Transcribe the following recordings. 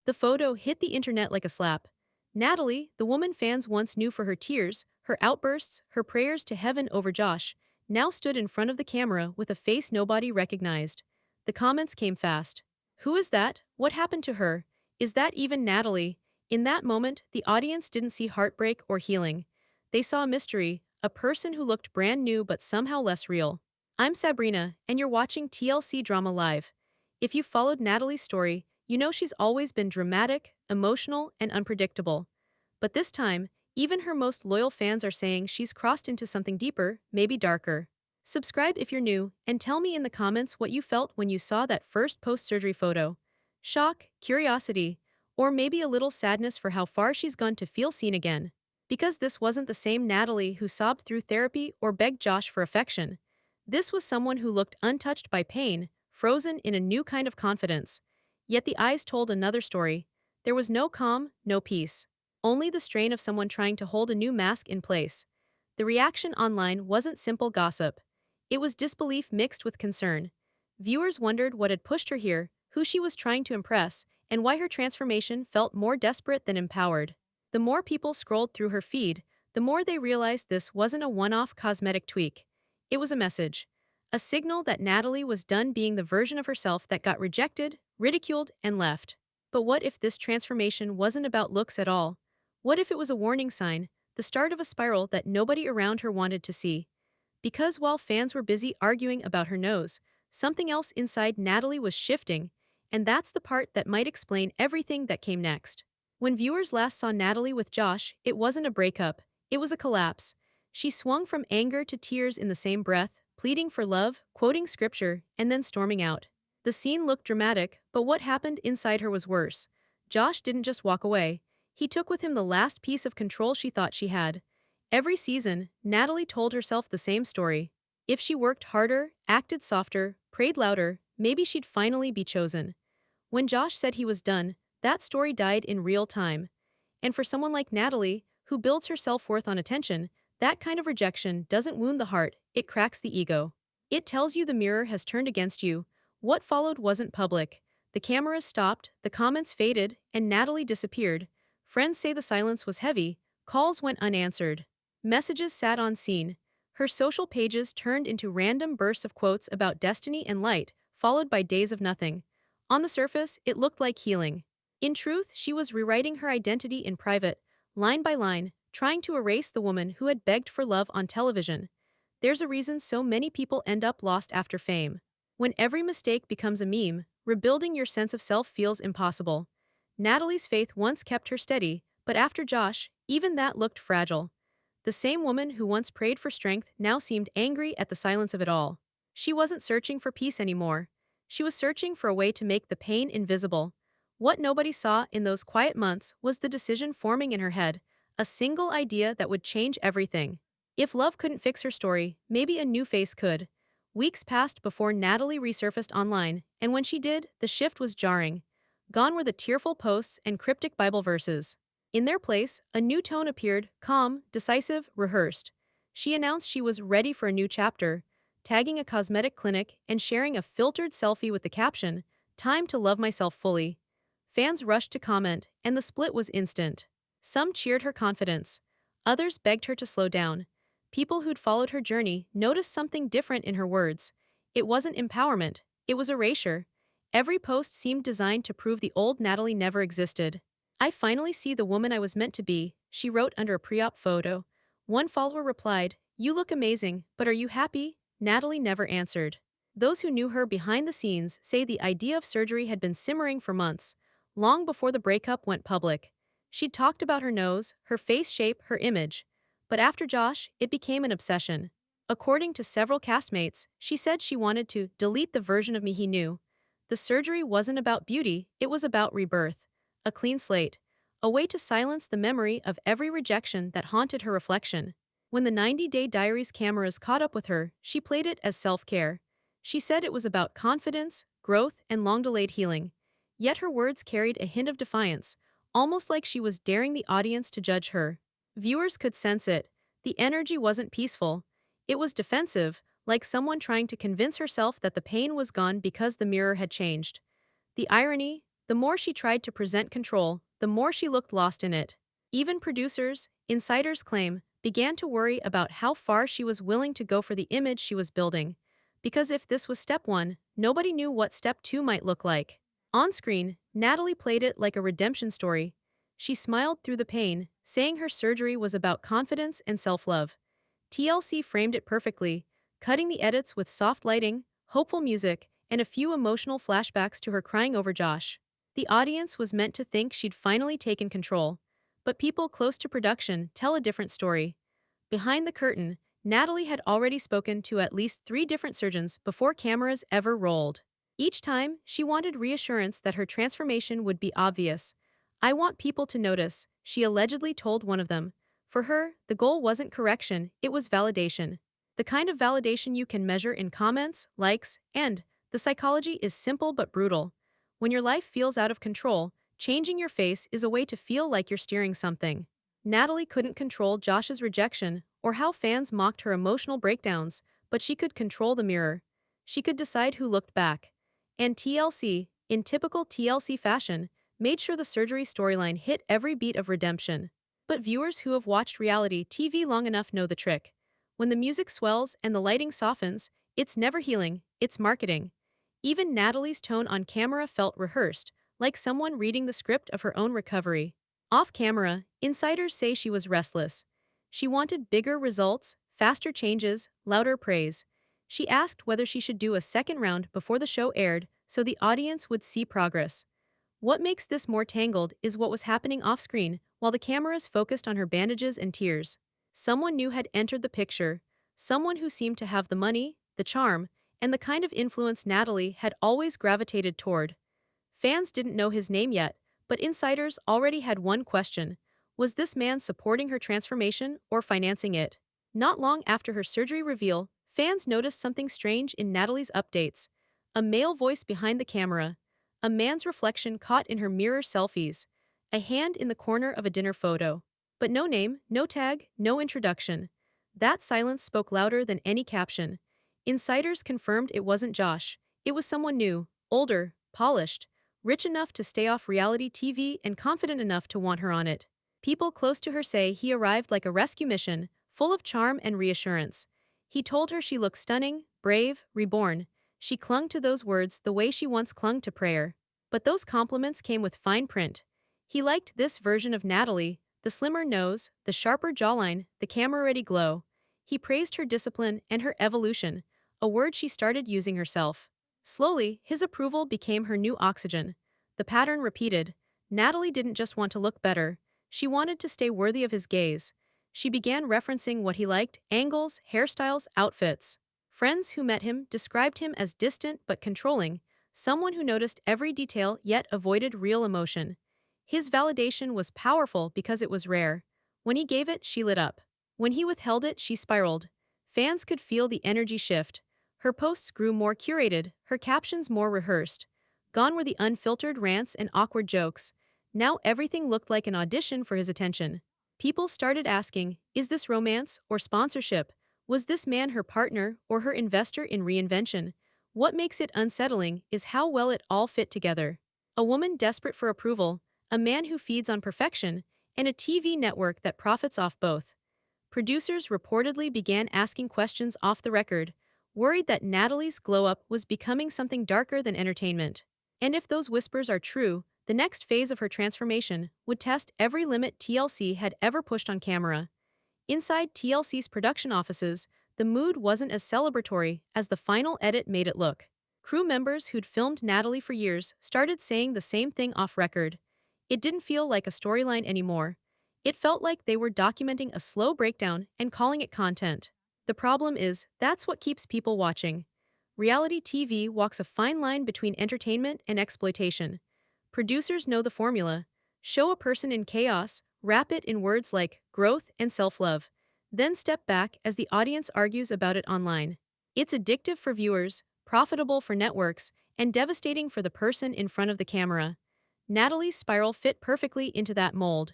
The photo hit the internet like a slap. Natalie, the woman fans once knew for her tears, her outbursts, her prayers to heaven over Josh, now stood in front of the camera with a face nobody recognized. The comments came fast. Who is that? What happened to her? Is that even Natalie? In that moment, the audience didn't see heartbreak or healing. They saw a mystery, a person who looked brand new but somehow less real. I'm Sabrina, and you're watching TLC Drama Live. If you followed Natalie's story, you know she's always been dramatic, emotional, and unpredictable. But this time, even her most loyal fans are saying she's crossed into something deeper, maybe darker. Subscribe if you're new, and tell me in the comments what you felt when you saw that first post-surgery photo. Shock, curiosity, or maybe a little sadness for how far she's gone to feel seen again. Because this wasn't the same Natalie who sobbed through therapy or begged Josh for affection. This was someone who looked untouched by pain, frozen in a new kind of confidence. Yet the eyes told another story. There was no calm, no peace. Only the strain of someone trying to hold a new mask in place. The reaction online wasn't simple gossip. It was disbelief mixed with concern. Viewers wondered what had pushed her here, who she was trying to impress, and why her transformation felt more desperate than empowered. The more people scrolled through her feed, the more they realized this wasn't a one-off cosmetic tweak. It was a message. A signal that Natalie was done being the version of herself that got rejected, ridiculed, and left. But what if this transformation wasn't about looks at all? What if it was a warning sign, the start of a spiral that nobody around her wanted to see? Because while fans were busy arguing about her nose, something else inside Natalie was shifting, and that's the part that might explain everything that came next. When viewers last saw Natalie with Josh, it wasn't a breakup, it was a collapse. She swung from anger to tears in the same breath, pleading for love, quoting scripture, and then storming out. The scene looked dramatic, but what happened inside her was worse. Josh didn't just walk away, he took with him the last piece of control she thought she had. Every season, Natalie told herself the same story. If she worked harder, acted softer, prayed louder, maybe she'd finally be chosen. When Josh said he was done, that story died in real time. And for someone like Natalie, who builds her self-worth on attention, that kind of rejection doesn't wound the heart, it cracks the ego. It tells you the mirror has turned against you. What followed wasn't public. The cameras stopped, the comments faded, and Natalie disappeared. Friends say the silence was heavy, calls went unanswered. Messages sat on scene. Her social pages turned into random bursts of quotes about destiny and light, followed by days of nothing. On the surface, it looked like healing. In truth, she was rewriting her identity in private, line by line, trying to erase the woman who had begged for love on television. There's a reason so many people end up lost after fame. When every mistake becomes a meme, rebuilding your sense of self feels impossible. Natalie's faith once kept her steady, but after Josh, even that looked fragile. The same woman who once prayed for strength now seemed angry at the silence of it all. She wasn't searching for peace anymore. She was searching for a way to make the pain invisible. What nobody saw in those quiet months was the decision forming in her head, a single idea that would change everything. If love couldn't fix her story, maybe a new face could. Weeks passed before Natalie resurfaced online, and when she did, the shift was jarring. Gone were the tearful posts and cryptic Bible verses. In their place, a new tone appeared, calm, decisive, rehearsed. She announced she was ready for a new chapter, tagging a cosmetic clinic and sharing a filtered selfie with the caption, "Time to love myself fully." Fans rushed to comment, and the split was instant. Some cheered her confidence. Others begged her to slow down. People who'd followed her journey noticed something different in her words. It wasn't empowerment, it was erasure. Every post seemed designed to prove the old Natalie never existed. "I finally see the woman I was meant to be," she wrote under a pre-op photo. One follower replied, "You look amazing, but are you happy?" Natalie never answered. Those who knew her behind the scenes say the idea of surgery had been simmering for months, long before the breakup went public. She'd talked about her nose, her face shape, her image. But after Josh, it became an obsession. According to several castmates, she said she wanted to delete the version of me he knew. The surgery wasn't about beauty, it was about rebirth. A clean slate. A way to silence the memory of every rejection that haunted her reflection. When the 90-day diaries cameras caught up with her, she played it as self-care. She said it was about confidence, growth, and long-delayed healing. Yet her words carried a hint of defiance, almost like she was daring the audience to judge her. Viewers could sense it. The energy wasn't peaceful. It was defensive, like someone trying to convince herself that the pain was gone because the mirror had changed. The irony, The more she tried to present control, the more she looked lost in it. Even producers, insiders claim, began to worry about how far she was willing to go for the image she was building. Because if this was step 1, nobody knew what step 2 might look like. On screen, Natalie played it like a redemption story. She smiled through the pain, saying her surgery was about confidence and self-love. TLC framed it perfectly, cutting the edits with soft lighting, hopeful music, and a few emotional flashbacks to her crying over Josh. The audience was meant to think she'd finally taken control. But people close to production tell a different story. Behind the curtain, Natalie had already spoken to at least 3 different surgeons before cameras ever rolled. Each time, she wanted reassurance that her transformation would be obvious. "I want people to notice," she allegedly told one of them. For her, the goal wasn't correction, it was validation. The kind of validation you can measure in comments, likes, and the psychology is simple but brutal. When your life feels out of control, changing your face is a way to feel like you're steering something. Natalie couldn't control Josh's rejection or how fans mocked her emotional breakdowns, but she could control the mirror. She could decide who looked back. And TLC, in typical TLC fashion, made sure the surgery storyline hit every beat of redemption. But viewers who have watched reality TV long enough know the trick. When the music swells and the lighting softens, it's never healing, it's marketing. Even Natalie's tone on camera felt rehearsed, like someone reading the script of her own recovery. Off camera, insiders say she was restless. She wanted bigger results, faster changes, louder praise. She asked whether she should do a second round before the show aired so the audience would see progress. What makes this more tangled is what was happening off-screen while the cameras focused on her bandages and tears. Someone new had entered the picture, someone who seemed to have the money, the charm, and the kind of influence Natalie had always gravitated toward. Fans didn't know his name yet, but insiders already had one question: was this man supporting her transformation or financing it? Not long after her surgery reveal, fans noticed something strange in Natalie's updates. A male voice behind the camera, a man's reflection caught in her mirror selfies, a hand in the corner of a dinner photo. But no name, no tag, no introduction. That silence spoke louder than any caption. Insiders confirmed it wasn't Josh, it was someone new, older, polished, rich enough to stay off reality TV and confident enough to want her on it. People close to her say he arrived like a rescue mission, full of charm and reassurance. He told her she looked stunning, brave, reborn. She clung to those words the way she once clung to prayer. But those compliments came with fine print. He liked this version of Natalie, the slimmer nose, the sharper jawline, the camera-ready glow. He praised her discipline and her evolution, a word she started using herself. Slowly, his approval became her new oxygen. The pattern repeated. Natalie didn't just want to look better, she wanted to stay worthy of his gaze. She began referencing what he liked: angles, hairstyles, outfits. Friends who met him described him as distant but controlling, someone who noticed every detail yet avoided real emotion. His validation was powerful because it was rare. When he gave it, she lit up. When he withheld it, she spiraled. Fans could feel the energy shift. Her posts grew more curated, her captions more rehearsed. Gone were the unfiltered rants and awkward jokes. Now everything looked like an audition for his attention. People started asking, is this romance or sponsorship? Was this man her partner or her investor in reinvention? What makes it unsettling is how well it all fit together. A woman desperate for approval, a man who feeds on perfection, and a TV network that profits off both. Producers reportedly began asking questions off the record, worried that Natalie's glow-up was becoming something darker than entertainment. And if those whispers are true, the next phase of her transformation would test every limit TLC had ever pushed on camera. Inside TLC's production offices, the mood wasn't as celebratory as the final edit made it look. Crew members who'd filmed Natalie for years started saying the same thing off record. It didn't feel like a storyline anymore. It felt like they were documenting a slow breakdown and calling it content. The problem is, that's what keeps people watching. Reality TV walks a fine line between entertainment and exploitation. Producers know the formula. Show a person in chaos, wrap it in words like growth and self-love, then step back as the audience argues about it online. It's addictive for viewers, profitable for networks, and devastating for the person in front of the camera. Natalie's spiral fit perfectly into that mold.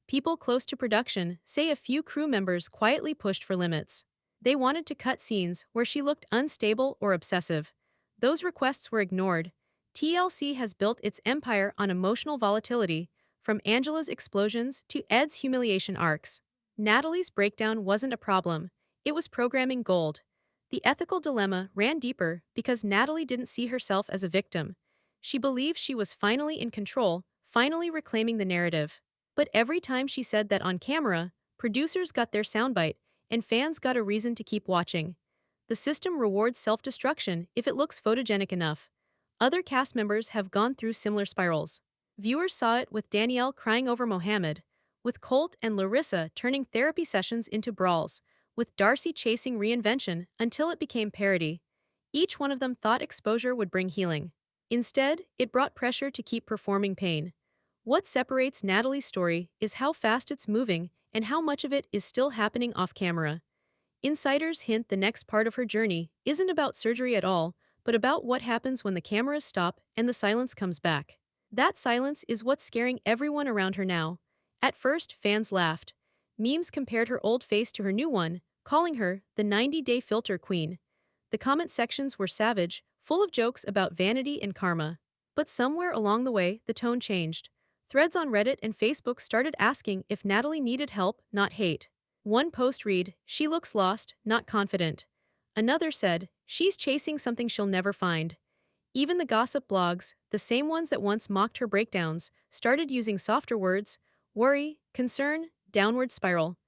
People close to production say a few crew members quietly pushed for limits. They wanted to cut scenes where she looked unstable or obsessive. Those requests were ignored. TLC has built its empire on emotional volatility, from Angela's explosions to Ed's humiliation arcs. Natalie's breakdown wasn't a problem, it was programming gold. The ethical dilemma ran deeper because Natalie didn't see herself as a victim. She believed she was finally in control, finally reclaiming the narrative. But every time she said that on camera, producers got their soundbite, and fans got a reason to keep watching. The system rewards self-destruction if it looks photogenic enough. Other cast members have gone through similar spirals. Viewers saw it with Danielle crying over Mohammed, with Colt and Larissa turning therapy sessions into brawls, with Darcy chasing reinvention until it became parody. Each one of them thought exposure would bring healing. Instead, it brought pressure to keep performing pain. What separates Natalie's story is how fast it's moving and how much of it is still happening off camera. Insiders hint the next part of her journey isn't about surgery at all, but about what happens when the cameras stop and the silence comes back. That silence is what's scaring everyone around her now. At first, fans laughed. Memes compared her old face to her new one, calling her the 90-day filter queen. The comment sections were savage, full of jokes about vanity and karma. But somewhere along the way, the tone changed. Threads on Reddit and Facebook started asking if Natalie needed help, not hate. One post read, "She looks lost, not confident." Another said, "She's chasing something she'll never find." Even the gossip blogs, the same ones that once mocked her breakdowns, started using softer words: worry, concern, downward spiral.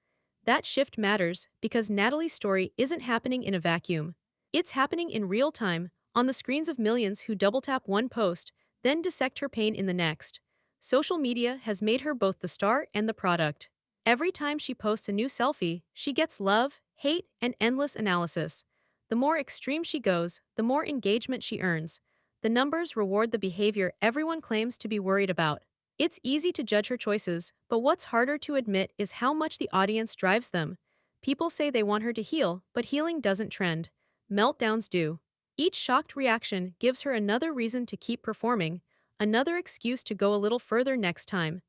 That shift matters because Natalie's story isn't happening in a vacuum. It's happening in real time, on the screens of millions who double-tap one post, then dissect her pain in the next. Social media has made her both the star and the product. Every time she posts a new selfie, she gets love, hate, and endless analysis. The more extreme she goes, the more engagement she earns. The numbers reward the behavior everyone claims to be worried about. It's easy to judge her choices, but what's harder to admit is how much the audience drives them. People say they want her to heal, but healing doesn't trend. Meltdowns do. Each shocked reaction gives her another reason to keep performing, another excuse to go a little further next time.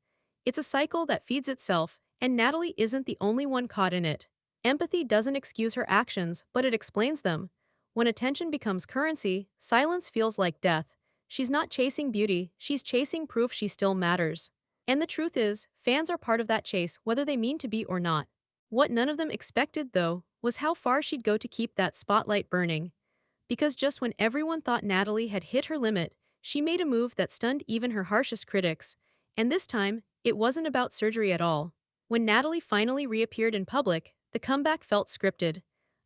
It's a cycle that feeds itself, and Natalie isn't the only one caught in it. Empathy doesn't excuse her actions, but it explains them. When attention becomes currency, silence feels like death. She's not chasing beauty, she's chasing proof she still matters. And the truth is, fans are part of that chase whether they mean to be or not. What none of them expected, though, was how far she'd go to keep that spotlight burning. Because just when everyone thought Natalie had hit her limit, she made a move that stunned even her harshest critics. And this time, it wasn't about surgery at all. When Natalie finally reappeared in public, the comeback felt scripted.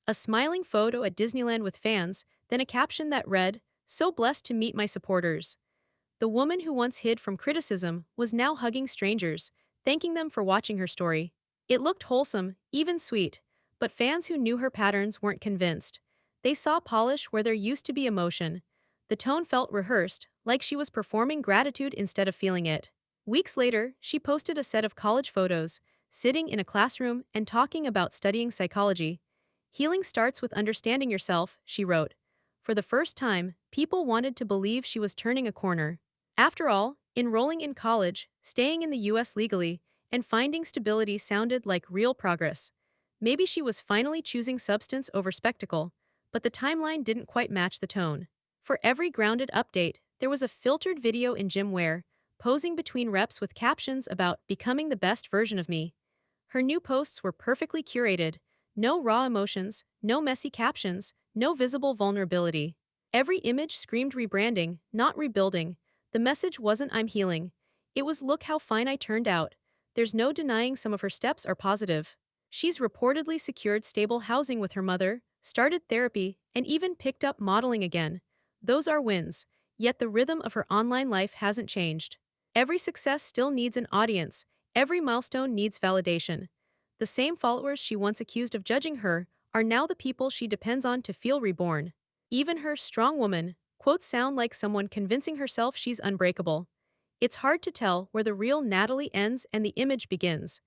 A smiling photo at Disneyland with fans, then a caption that read, "So blessed to meet my supporters." The woman who once hid from criticism was now hugging strangers, thanking them for watching her story. It looked wholesome, even sweet, but fans who knew her patterns weren't convinced. They saw polish where there used to be emotion. The tone felt rehearsed, like she was performing gratitude instead of feeling it. Weeks later, she posted a set of college photos, sitting in a classroom and talking about studying psychology. "Healing starts with understanding yourself," she wrote. For the first time, people wanted to believe she was turning a corner. After all, enrolling in college, staying in the US legally, and finding stability sounded like real progress. Maybe she was finally choosing substance over spectacle, but the timeline didn't quite match the tone. For every grounded update, there was a filtered video in gym wear, posing between reps with captions about becoming the best version of me. Her new posts were perfectly curated. No raw emotions, no messy captions, no visible vulnerability. Every image screamed rebranding, not rebuilding. The message wasn't "I'm healing." It was "Look how fine I turned out." There's no denying some of her steps are positive. She's reportedly secured stable housing with her mother, started therapy, and even picked up modeling again. Those are wins, yet the rhythm of her online life hasn't changed. Every success still needs an audience, every milestone needs validation. The same followers she once accused of judging her are now the people she depends on to feel reborn. Even her "strong woman" quotes sound like someone convincing herself she's unbreakable. It's hard to tell where the real Natalie ends and the image begins.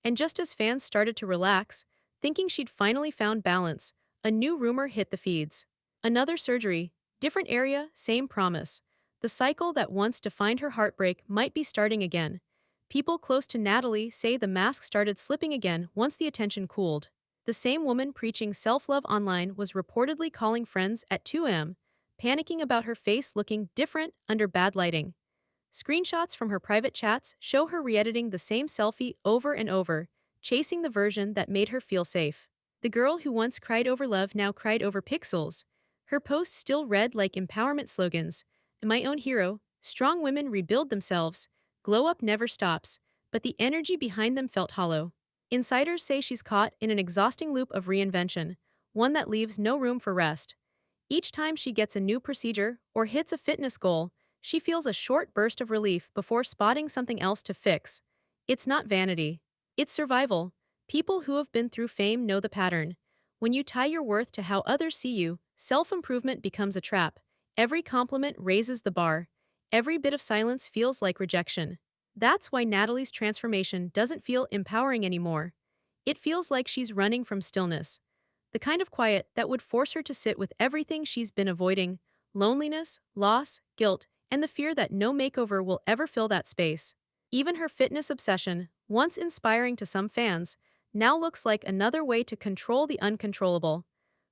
And just as fans started to relax, thinking she'd finally found balance, a new rumor hit the feeds. Another surgery, different area, same promise. The cycle that once defined her heartbreak might be starting again. People close to Natalie say the mask started slipping again once the attention cooled. The same woman preaching self-love online was reportedly calling friends at 2 a.m. panicking about her face looking different under bad lighting. Screenshots from her private chats show her re-editing the same selfie over and over, chasing the version that made her feel safe. The girl who once cried over love now cried over pixels. Her posts still read like empowerment slogans. My own hero, strong women rebuild themselves, glow up never stops, but the energy behind them felt hollow. Insiders say she's caught in an exhausting loop of reinvention, one that leaves no room for rest. Each time she gets a new procedure or hits a fitness goal, she feels a short burst of relief before spotting something else to fix. It's not vanity. It's survival. People who have been through fame know the pattern. When you tie your worth to how others see you, self-improvement becomes a trap. Every compliment raises the bar. Every bit of silence feels like rejection. That's why Natalie's transformation doesn't feel empowering anymore. It feels like she's running from stillness. The kind of quiet that would force her to sit with everything she's been avoiding: loneliness, loss, guilt, and the fear that no makeover will ever fill that space. Even her fitness obsession, once inspiring to some fans, now looks like another way to control the uncontrollable.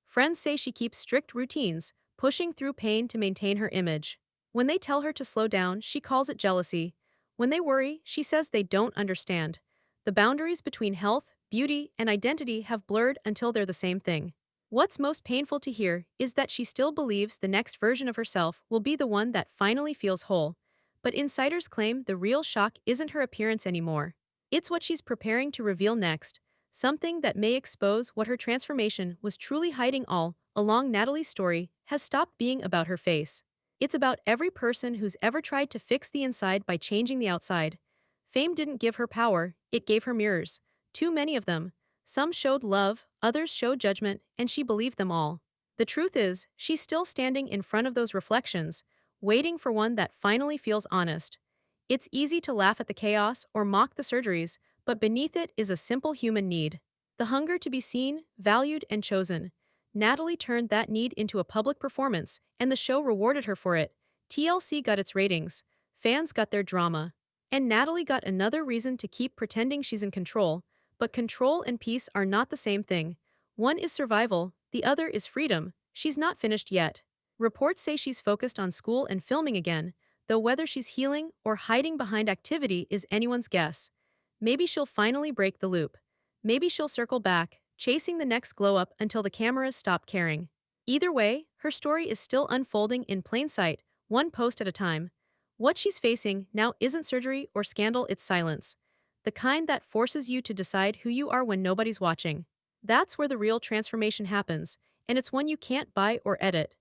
Friends say she keeps strict routines, pushing through pain to maintain her image. When they tell her to slow down, she calls it jealousy. When they worry, she says they don't understand. The boundaries between health, beauty, and identity have blurred until they're the same thing. What's most painful to hear is that she still believes the next version of herself will be the one that finally feels whole. But insiders claim the real shock isn't her appearance anymore. It's what she's preparing to reveal next, something that may expose what her transformation was truly hiding. All along, Natalie's story has stopped being about her face. It's about every person who's ever tried to fix the inside by changing the outside. Fame didn't give her power, it gave her mirrors. Too many of them. Some showed love, others showed judgment, and she believed them all. The truth is, she's still standing in front of those reflections, waiting for one that finally feels honest. It's easy to laugh at the chaos or mock the surgeries, but beneath it is a simple human need: the hunger to be seen, valued, and chosen. Natalie turned that need into a public performance, and the show rewarded her for it. TLC got its ratings, fans got their drama, and Natalie got another reason to keep pretending she's in control. But control and peace are not the same thing. One is survival, the other is freedom. She's not finished yet. Reports say she's focused on school and filming again, though whether she's healing or hiding behind activity is anyone's guess. Maybe she'll finally break the loop. Maybe she'll circle back, chasing the next glow up until the cameras stop caring. Either way, her story is still unfolding in plain sight, one post at a time. What she's facing now isn't surgery or scandal, it's silence. The kind that forces you to decide who you are when nobody's watching. That's where the real transformation happens, and it's one you can't buy or edit.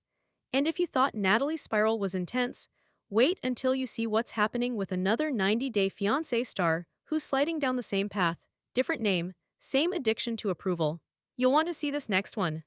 And if you thought Natalie's spiral was intense, wait until you see what's happening with another 90-day Fiancé star who's sliding down the same path, different name, same addiction to approval. You'll want to see this next one.